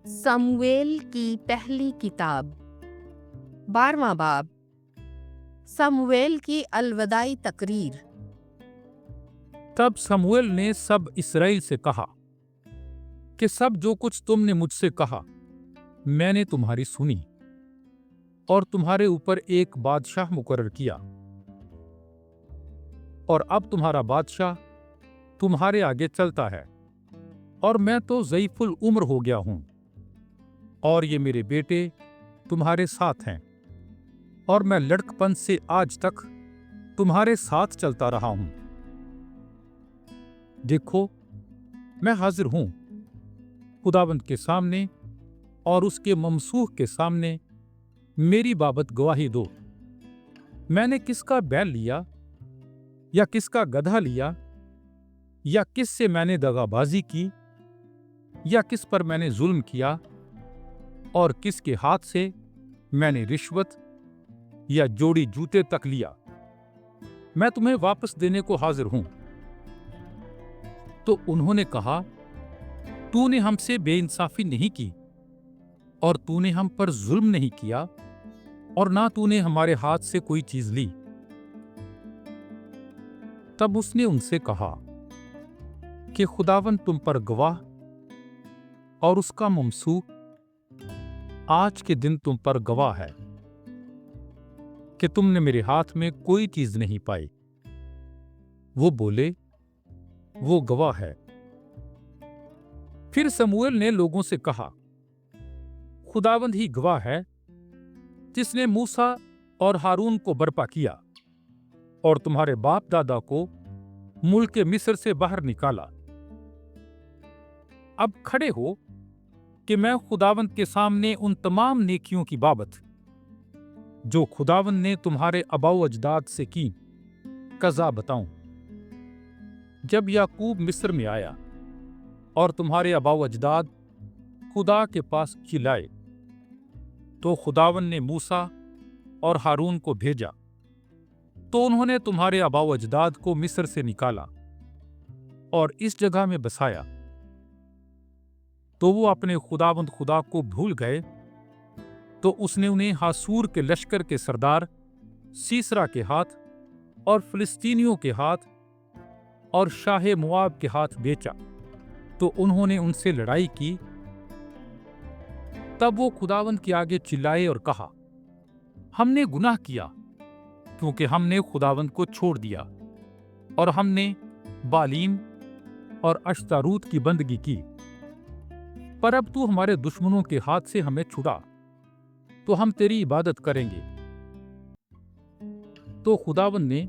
Samuel کی پہلی کتاب 12واں باب سمویل کی الوداعی تقریر۔ تب سمویل نے سب اسرائیل سے کہا کہ سب جو کچھ تم نے مجھ سے کہا میں نے تمہاری سنی اور تمہارے اوپر ایک بادشاہ مقرر کیا، اور اب تمہارا بادشاہ تمہارے آگے چلتا ہے، اور میں تو ضعیف العمر ہو گیا ہوں، اور یہ میرے بیٹے تمہارے ساتھ ہیں، اور میں لڑکپن سے آج تک تمہارے ساتھ چلتا رہا ہوں۔ دیکھو میں حاضر ہوں، خداوند کے سامنے اور اس کے ممسوح کے سامنے میری بابت گواہی دو۔ میں نے کس کا بیل لیا یا کس کا گدھا لیا، یا کس سے میں نے دغا بازی کی، یا کس پر میں نے ظلم کیا، اور کس کے ہاتھ سے میں نے رشوت یا جوڑی جوتے تک لیا، میں تمہیں واپس دینے کو حاضر ہوں۔ تو انہوں نے کہا، تو نے ہم سے بے انصافی نہیں کی، اور تو نے ہم پر ظلم نہیں کیا، اور نہ تو نے ہمارے ہاتھ سے کوئی چیز لی۔ تب اس نے ان سے کہا کہ خداوند تم پر گواہ اور اس کا ممسوح آج کے دن تم پر گواہ ہے کہ تم نے میرے ہاتھ میں کوئی چیز نہیں پائی۔ وہ بولے، وہ گواہ ہے۔ پھر سمویل نے لوگوں سے کہا، خداوند ہی گواہ ہے جس نے موسیٰ اور ہارون کو برپا کیا اور تمہارے باپ دادا کو ملک مصر سے باہر نکالا۔ اب کھڑے ہو کہ میں خداوند کے سامنے ان تمام نیکیوں کی بابت جو خداوند نے تمہارے آباء و اجداد سے کی قضا بتاؤں۔ جب یعقوب مصر میں آیا اور تمہارے آباء و اجداد خدا کے پاس چلائے، تو خداوند نے موسیٰ اور ہارون کو بھیجا، تو انہوں نے تمہارے آباء و اجداد کو مصر سے نکالا اور اس جگہ میں بسایا۔ تو وہ اپنے خداوند خدا کو بھول گئے، تو اس نے انہیں حاسور کے لشکر کے سردار سیسرا کے ہاتھ اور فلسطینیوں کے ہاتھ اور شاہ مواب کے ہاتھ بیچا، تو انہوں نے ان سے لڑائی کی۔ تب وہ خداوند کے آگے چلائے اور کہا، ہم نے گناہ کیا کیونکہ ہم نے خداوند کو چھوڑ دیا، اور ہم نے بالیم اور اشتاروت کی بندگی کی۔ پر اب تو ہمارے دشمنوں کے ہاتھ سے ہمیں چھڑا، تو ہم تیری عبادت کریں گے۔ تو خداوند نے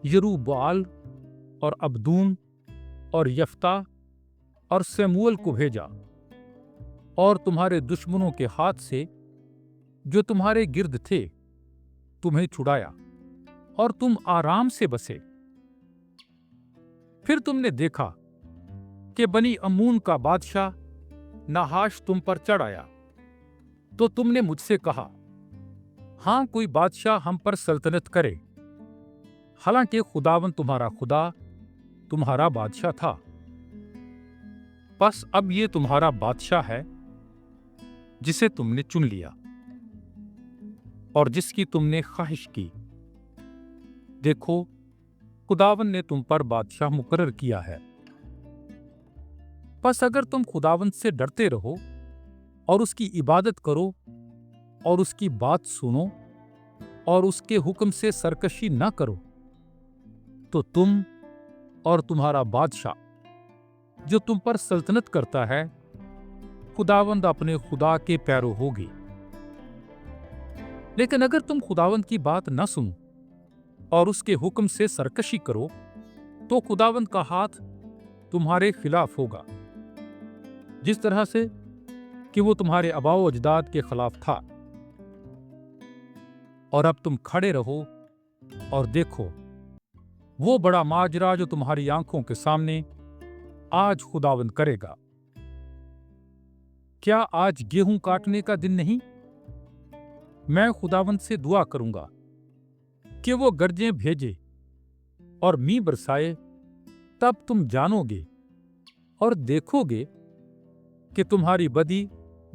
یروبعال اور عبدون اور یفتح اور سمویل کو بھیجا، اور تمہارے دشمنوں کے ہاتھ سے جو تمہارے گرد تھے تمہیں چھڑایا، اور تم آرام سے بسے۔ پھر تم نے دیکھا کہ بنی امون کا بادشاہ ناحاش تم پر چڑھ آیا، تو تم نے مجھ سے کہا، ہاں کوئی بادشاہ ہم پر سلطنت کرے، حالانکہ خداوند تمہارا خدا تمہارا بادشاہ تھا۔ پس اب یہ تمہارا بادشاہ ہے جسے تم نے چن لیا اور جس کی تم نے خواہش کی۔ دیکھو خداوند نے تم پر بادشاہ مقرر کیا ہے۔ پس اگر تم خداوند سے ڈرتے رہو اور اس کی عبادت کرو اور اس کی بات سنو اور اس کے حکم سے سرکشی نہ کرو، تو تم اور تمہارا بادشاہ جو تم پر سلطنت کرتا ہے خداوند اپنے خدا کے پیرو ہوگی۔ لیکن اگر تم خداوند کی بات نہ سنو اور اس کے حکم سے سرکشی کرو، تو خداوند کا ہاتھ تمہارے خلاف ہوگا، جس طرح سے کہ وہ تمہارے آباء و اجداد کے خلاف تھا۔ اور اب تم کھڑے رہو اور دیکھو وہ بڑا ماجرا جو تمہاری آنکھوں کے سامنے آج خداوند کرے گا۔ کیا آج گیہوں کاٹنے کا دن نہیں؟ میں خداوند سے دعا کروں گا کہ وہ گرجیں بھیجے اور می برسائے، تب تم جانو گے اور دیکھو گے کہ تمہاری بدی